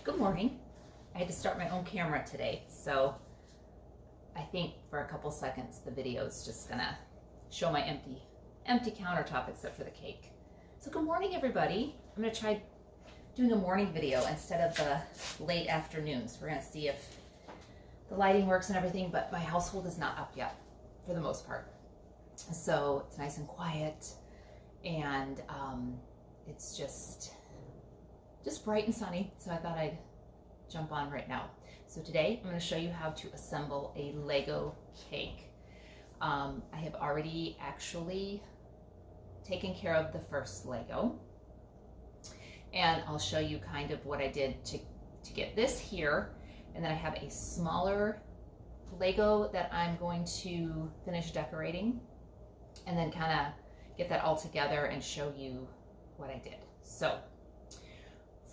Good morning. I had to start my own camera today, so I think for a couple seconds the video is just gonna show my empty countertop except for the cake. So good morning, everybody. I'm gonna try doing a morning video instead of the late afternoons. We're gonna see if the lighting works and everything, but my household is not up yet for the most part. So it's nice and quiet, and it's just bright and sunny, so I thought I'd jump on right now. So today I'm going to show you how to assemble a Lego cake. I have already actually taken care of the first Lego, and I'll show you kind of what I did to get this here, and then I have a smaller Lego that I'm going to finish decorating, and then kind of get that all together and show you what I did. So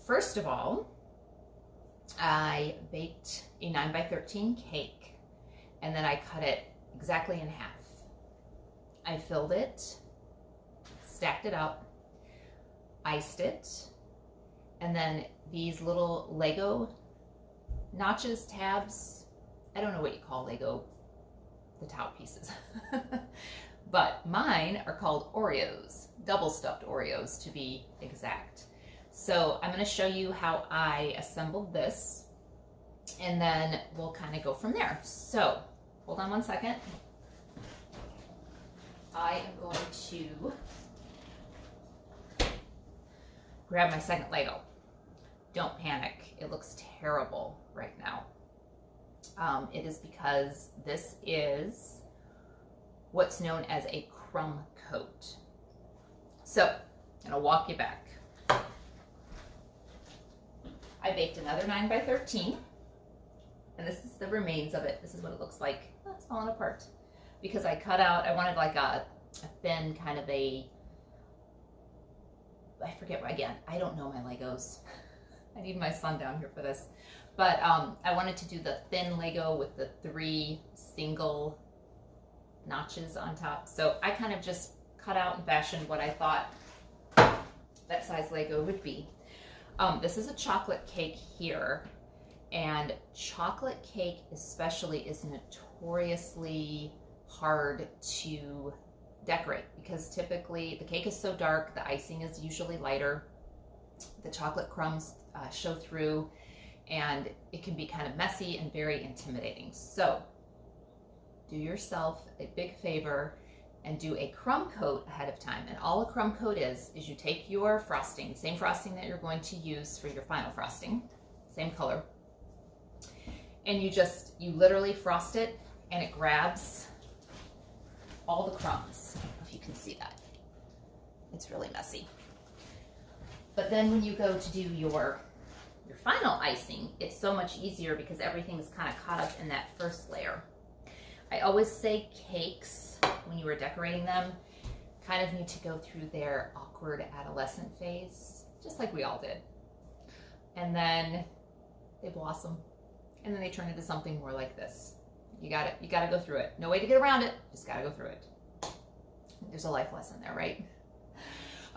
first of all, I baked a 9x13 cake, and then I cut it exactly in half. I filled it, stacked it up, iced it, and then these little Lego notches, tabs, I don't know what you call Lego, the top pieces, but mine are called Oreos, double stuffed Oreos to be exact. So I'm going to show you how I assembled this, and then we'll kind of go from there. So hold on one second. I am going to grab my second Lego. Don't panic. It looks terrible right now. It is because this is what's known as a crumb coat. So I'm going to walk you back. I baked another 9x13, and this is the remains of it. This is what it looks like. Oh, it's falling apart because I cut out, I wanted like a thin kind of a, I forget, again, I don't know my Legos. I need my son down here for this. But I wanted to do the thin Lego with the 3 single notches on top. So I kind of just cut out and fashioned what I thought that size Lego would be. This is a chocolate cake here, and chocolate cake especially is notoriously hard to decorate because typically the cake is so dark, the icing is usually lighter, the chocolate crumbs show through, and it can be kind of messy and very intimidating. So do yourself a big favor and do a crumb coat ahead of time. And all a crumb coat is you take your frosting, same frosting that you're going to use for your final frosting, same color, and you literally frost it, and it grabs all the crumbs. I don't know if you can see that. It's really messy. But then when you go to do your final icing, it's so much easier because everything's kind of caught up in that first layer. I always say cakes, when you are decorating them, kind of need to go through their awkward adolescent phase, just like we all did. And then they blossom, and then they turn into something more like this. You gotta go through it. No way to get around it, just gotta go through it. There's a life lesson there, right?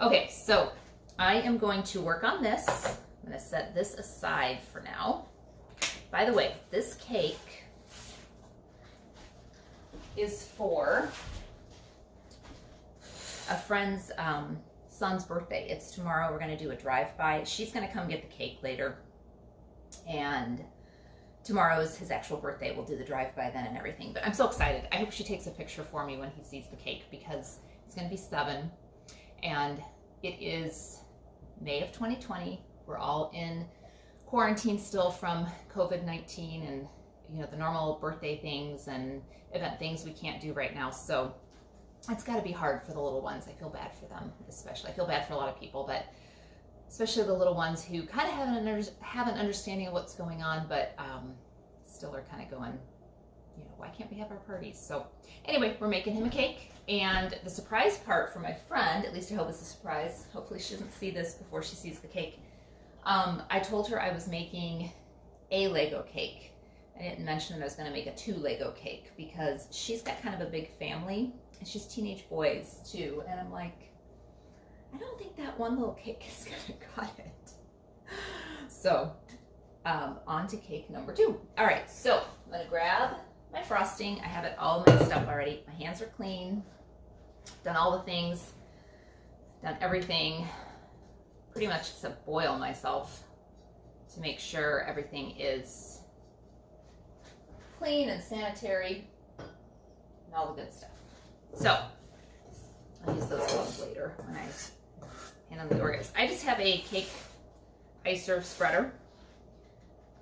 Okay, so I am going to work on this. I'm gonna set this aside for now. By the way, this cake is for a friend's son's birthday. It's tomorrow. We're going to do a drive-by. She's going to come get the cake later, and tomorrow is his actual birthday. We'll do the drive-by then and everything, but I'm so excited. I hope she takes a picture for me when he sees the cake because it's going to be 7, and it is May of 2020. We're all in quarantine still from COVID-19 and the normal birthday things and event things we can't do right now. So it's got to be hard for the little ones. I feel bad for them, especially. I feel bad for a lot of people, but especially the little ones who kind of have an understanding of what's going on, but still are kind of going, why can't we have our parties? So anyway, we're making him a cake. And the surprise part for my friend, at least I hope it's a surprise. Hopefully she doesn't see this before she sees the cake. I told her I was making a Lego cake. I didn't mention that I was going to make a 2 Lego cake because she's got kind of a big family, and she's teenage boys too, and I'm like, I don't think that one little cake is going to cut it. So On to cake number 2. All right, so I'm gonna grab my frosting. I have it all mixed up already. My hands are clean. Done all the things. Done everything pretty much except boil myself to make sure everything is clean and sanitary and all the good stuff. So I'll use those gloves later when I hand on the Oreos. I just have a cake icer spreader.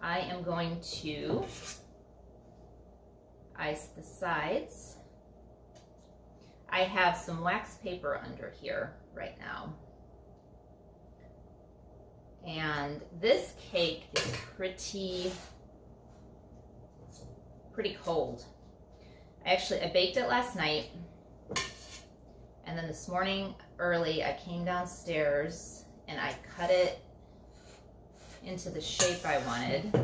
I am going to ice the sides. I have some wax paper under here right now. And this cake is pretty cold. I baked it last night, and then this morning early I came downstairs and I cut it into the shape I wanted,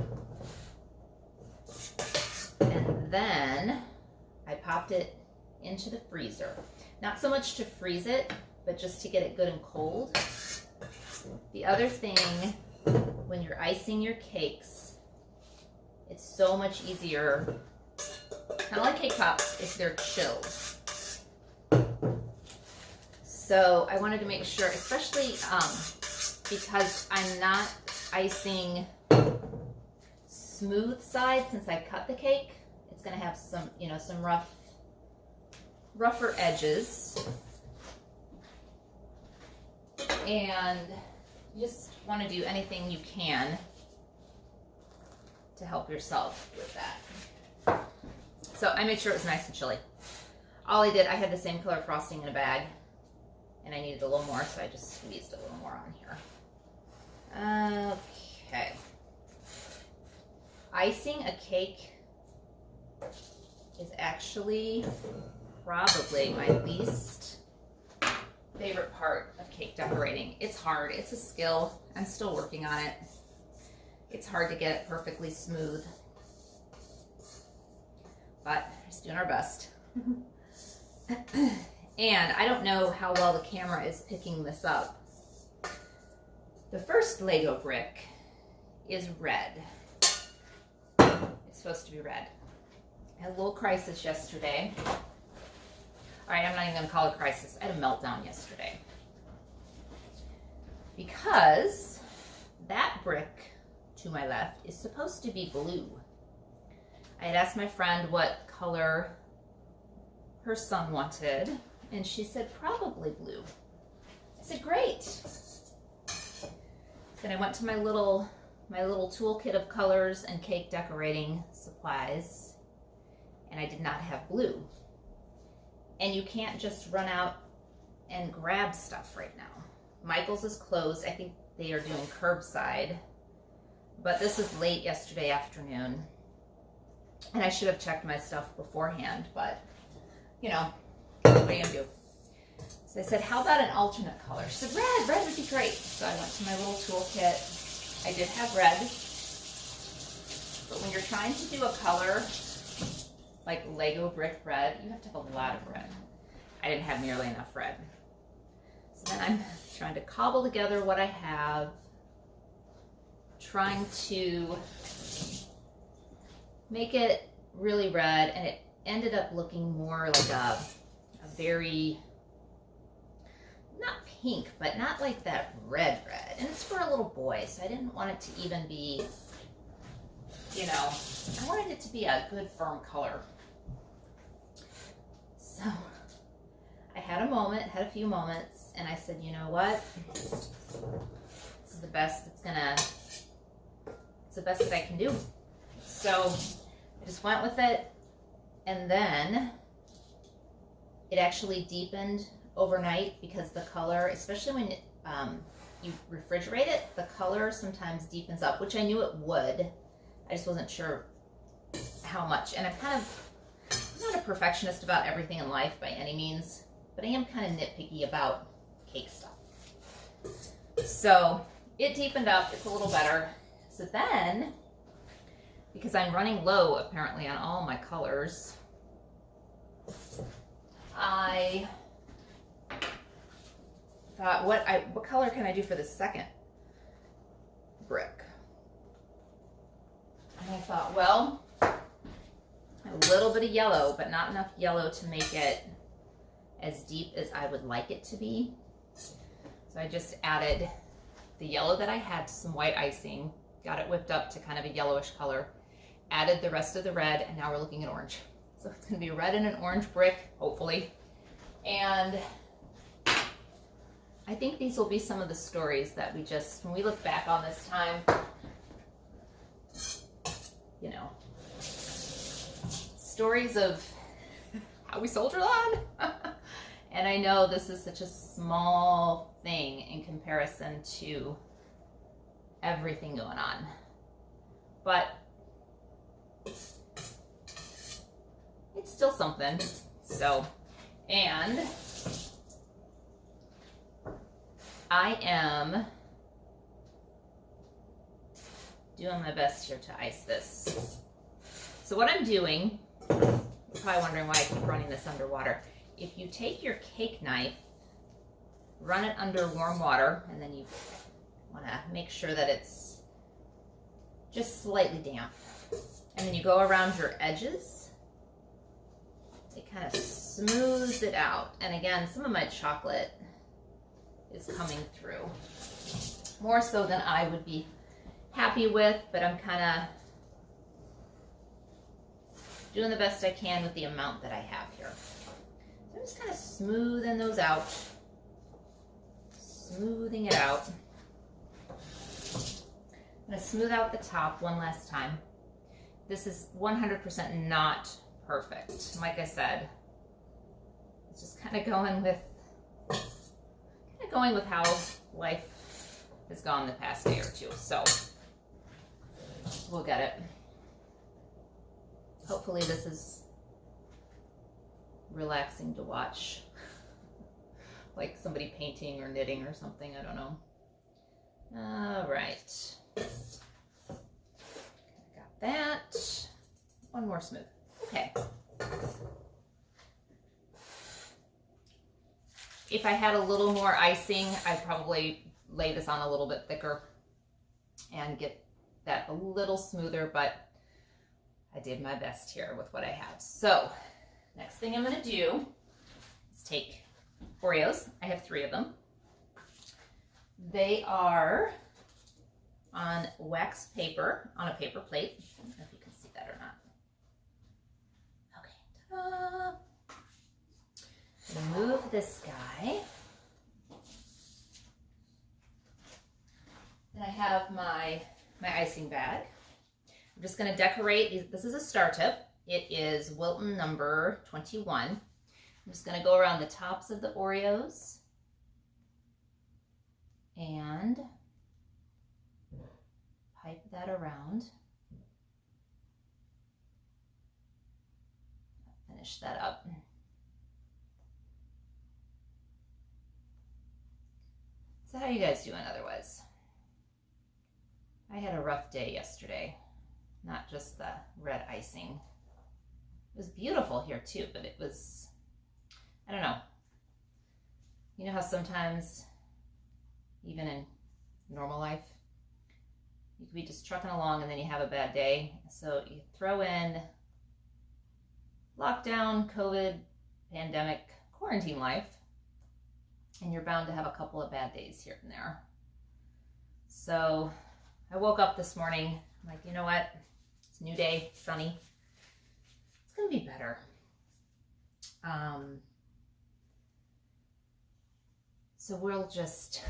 and then I popped it into the freezer. Not so much to freeze it, but just to get it good and cold. The other thing, when you're icing your cakes, it's so much easier, kind of like cake pops, if they're chilled. So I wanted to make sure, especially because I'm not icing smooth side since I cut the cake. It's going to have some, some rougher edges. And you just want to do anything you can to help yourself with that. So I made sure it was nice and chilly. All I did, I had the same color frosting in a bag, and I needed a little more, so I just squeezed a little more on here. Okay. Icing a cake is actually probably my least favorite part of cake decorating. It's hard. It's a skill. I'm still working on it. It's hard to get it perfectly smooth, but just doing our best. And I don't know how well the camera is picking this up. The first Lego brick is red. It's supposed to be red. I had a little crisis yesterday. All right, I'm not even gonna call it a crisis. I had a meltdown yesterday. Because that brick to my left is supposed to be blue. I had asked my friend what color her son wanted, and she said probably blue. I said, great. Then I went to my little toolkit of colors and cake decorating supplies, and I did not have blue. And you can't just run out and grab stuff right now. Michael's is closed. I think they are doing curbside, but this is late yesterday afternoon, and I should have checked my stuff beforehand, but what are you gonna do? So I said, how about an alternate color? She said, red would be great. So I went to my little toolkit. I did have red, but when you're trying to do a color like Lego brick red, you have to have a lot of red. I didn't have nearly enough red. So then I'm trying to cobble together what I have, trying to make it really red, and it ended up looking more like a very, not pink, but not like that red. And it's for a little boy, so I didn't want it to even be, I wanted it to be a good firm color. So I had a few moments, and I said, you know what? This is the best it's the best that I can do. So I just went with it, and then it actually deepened overnight because the color, especially when you refrigerate it, the color sometimes deepens up, which I knew it would. I just wasn't sure how much. And I'm not a perfectionist about everything in life by any means, but I am kind of nitpicky about cake stuff. So it deepened up. It's a little better. So then, because I'm running low apparently on all my colors, I thought, what color can I do for the second brick? thought, well, a little bit of yellow, but not enough yellow to make it as deep as I would like it to be. So I just added the yellow that I had to some white icing, got it whipped up to kind of a yellowish color, added the rest of the red, and now we're looking at orange. So it's gonna be red and an orange brick, hopefully. And I think these will be some of the stories that we just, when we look back on this time, you know, stories of how we soldiered on. And I know this is such a small thing in comparison to everything going on, but it's still something. So, and I am doing my best here to ice this. So what I'm doing, you're probably wondering why I keep running this underwater. If you take your cake knife, run it under warm water, and then you want to make sure that it's just slightly damp. And then you go around your edges. It kind of smooths it out. And again, some of my chocolate is coming through. More so than I would be happy with, but I'm kind of doing the best I can with the amount that I have here. So I'm just kind of smoothing those out. Smoothing it out. I'm going to smooth out the top one last time. This is 100% not perfect. Like I said, it's just kind of going with how life has gone the past day or two. So we'll get it. Hopefully this is relaxing to watch. Like somebody painting or knitting or something, I don't know. All right. Got that. One more smooth. Okay. If I had a little more icing, I'd probably lay this on a little bit thicker and get that a little smoother, but I did my best here with what I have. So next thing I'm going to do is take Oreos. I have 3 of them. They are on wax paper, on a paper plate. I don't know if you can see that or not. Okay, ta-da! I'm gonna move this guy. Then I have my icing bag. I'm just gonna decorate. This is a star tip. It is Wilton number 21. I'm just gonna go around the tops of the Oreos and pipe that around. Finish that up. So how are you guys doing otherwise? I had a rough day yesterday, not just the red icing. It was beautiful here too, but it was, I don't know. You know how sometimes, even in normal life, you could be just trucking along and then you have a bad day. So you throw in lockdown, COVID, pandemic, quarantine life, and you're bound to have a couple of bad days here and there. So I woke up this morning, I'm like, you know what? It's a new day, sunny. It's gonna be better. So we'll just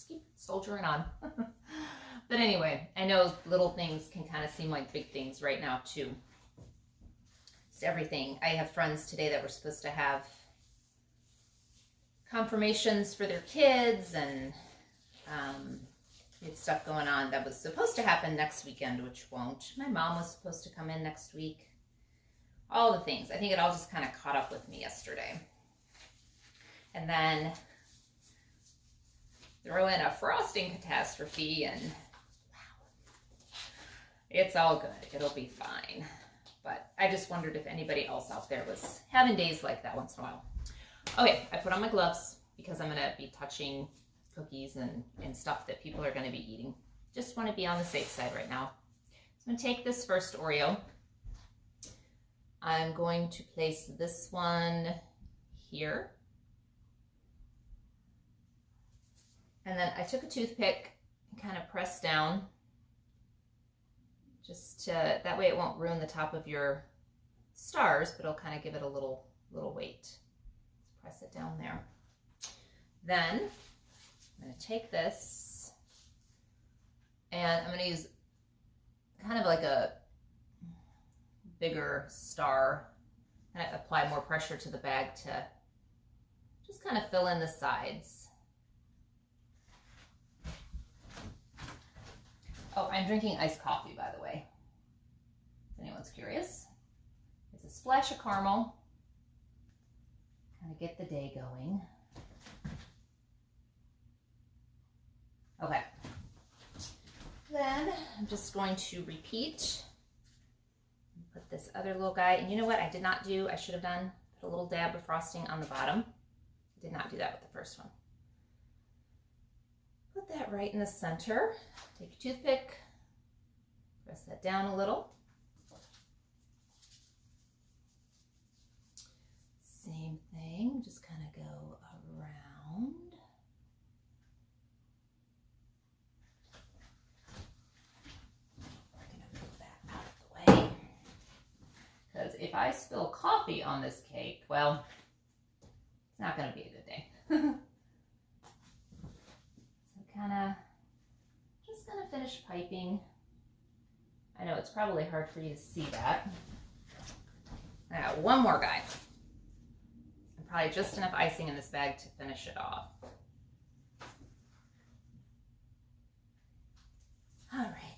keep soldiering on. But anyway, I know little things can kind of seem like big things right now too. It's everything. I have friends today that were supposed to have confirmations for their kids, and we had stuff going on that was supposed to happen next weekend, which won't. My mom was supposed to come in next week. All the things. I think it all just kind of caught up with me yesterday. And then throw in a frosting catastrophe, and wow, it's all good. It'll be fine. But I just wondered if anybody else out there was having days like that once in a while. Okay, I put on my gloves because I'm going to be touching cookies and stuff that people are going to be eating. Just want to be on the safe side right now. I'm going to take this first Oreo. I'm going to place this one here. And then I took a toothpick and kind of pressed down, just to, that way it won't ruin the top of your stars, but it'll kind of give it a little weight. Let's press it down there. Then I'm going to take this and I'm going to use kind of like a bigger star and apply more pressure to the bag to just kind of fill in the sides. Oh, I'm drinking iced coffee, by the way, if anyone's curious. It's a splash of caramel, kind of get the day going. Okay, then I'm just going to repeat. Put this other little guy, and you know what I did not do, I should have done, put a little dab of frosting on the bottom. I did not do that with the first one. Put that right in the center. Take your toothpick, press that down a little. Same thing, just kind of go around. I'm gonna move that out of the way. Because if I spill coffee on this cake, well, it's not gonna be a good day. Just gonna finish piping. I know it's probably hard for you to see that. I got one more guy. And probably just enough icing in this bag to finish it off. Alrighty.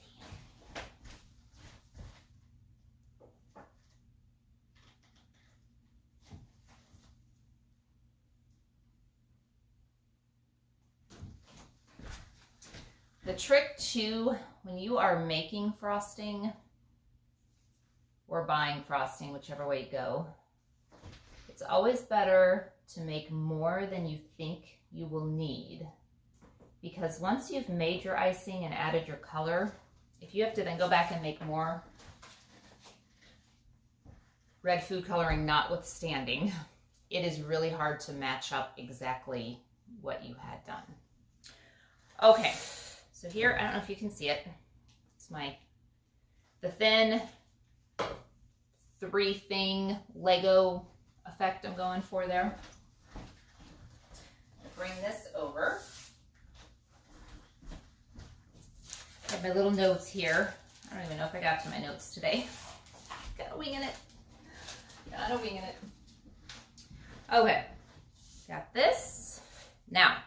The trick too, when you are making frosting or buying frosting, whichever way you go, it's always better to make more than you think you will need. Because once you've made your icing and added your color, if you have to then go back and make more, red food coloring notwithstanding, it is really hard to match up exactly what you had done. Okay. So here, I don't know if you can see it, it's the thin 3-thing Lego effect I'm going for there. Bring this over. I have my little notes here. I don't even know if I got to my notes today. Gotta winging it. Gotta winging it. Okay, got this. Now,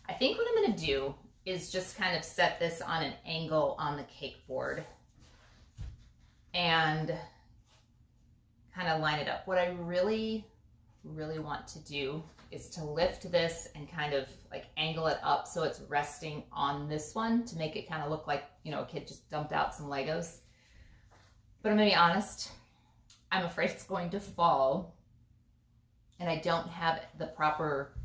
I think what I'm gonna do is just kind of set this on an angle on the cake board and kind of line it up. What I really, really want to do is to lift this and kind of like angle it up so it's resting on this one to make it kind of look like, you know, a kid just dumped out some Legos. But I'm gonna be honest, I'm afraid it's going to fall and I don't have the proper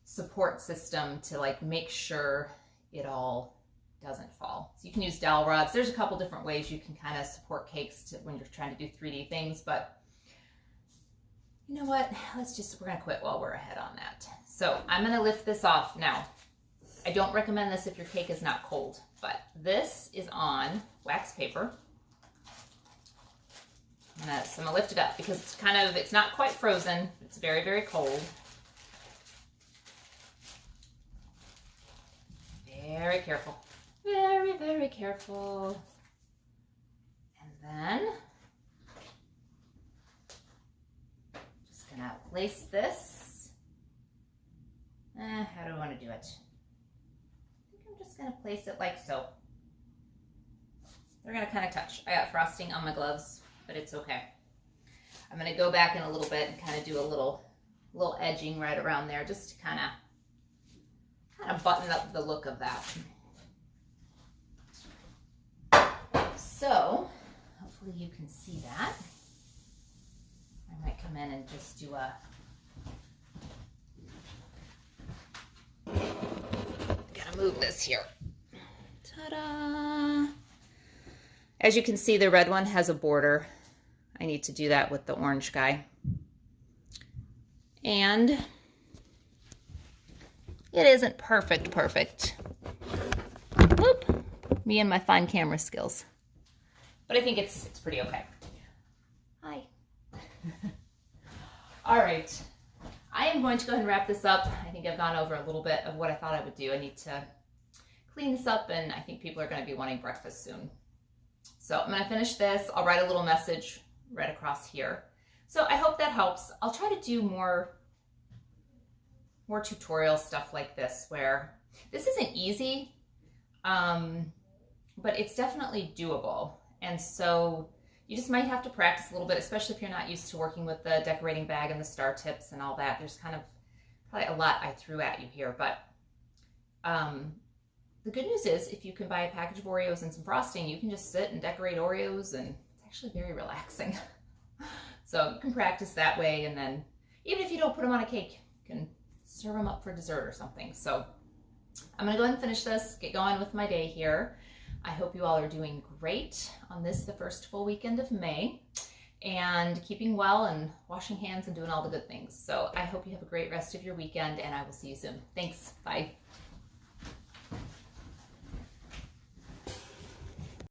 support system to like make sure it all doesn't fall. So you can use dowel rods. There's a couple different ways you can kind of support cakes when you're trying to do 3D things, but you know what? We're gonna quit while we're ahead on that. So I'm gonna lift this off now. I don't recommend this if your cake is not cold, but this is on wax paper. So I'm gonna lift it up because it's not quite frozen. It's very, very cold. Very careful. Very, very careful. And then just gonna place this. How do I want to do it? I think I'm just gonna place it like so. They're gonna kind of touch. I got frosting on my gloves, but it's okay. I'm gonna go back in a little bit and kind of do a little edging right around there just to kind of button up the look of that. So, hopefully you can see that. I might come in and just do a gotta move this here. Ta-da! As you can see, the red one has a border. I need to do that with the orange guy. And it isn't perfect. Whoop. Me and my fine camera skills. But I think it's pretty okay. Hi. All right. I am going to go ahead and wrap this up. I think I've gone over a little bit of what I thought I would do. I need to clean this up, and I think people are going to be wanting breakfast soon. So I'm going to finish this. I'll write a little message right across here. So I hope that helps. I'll try to do more tutorial stuff like this, where this isn't easy, but it's definitely doable. And so you just might have to practice a little bit, especially if you're not used to working with the decorating bag and the star tips and all that. There's kind of probably a lot I threw at you here, but the good news is if you can buy a package of Oreos and some frosting, you can just sit and decorate Oreos, and it's actually very relaxing. So you can practice that way, and then even if you don't put them on a cake, you can serve them up for dessert or something. So I'm gonna go ahead and finish this, get going with my day here. I hope you all are doing great on this, the first full weekend of May, and keeping well and washing hands and doing all the good things. So I hope you have a great rest of your weekend, and I will see you soon. Thanks, bye.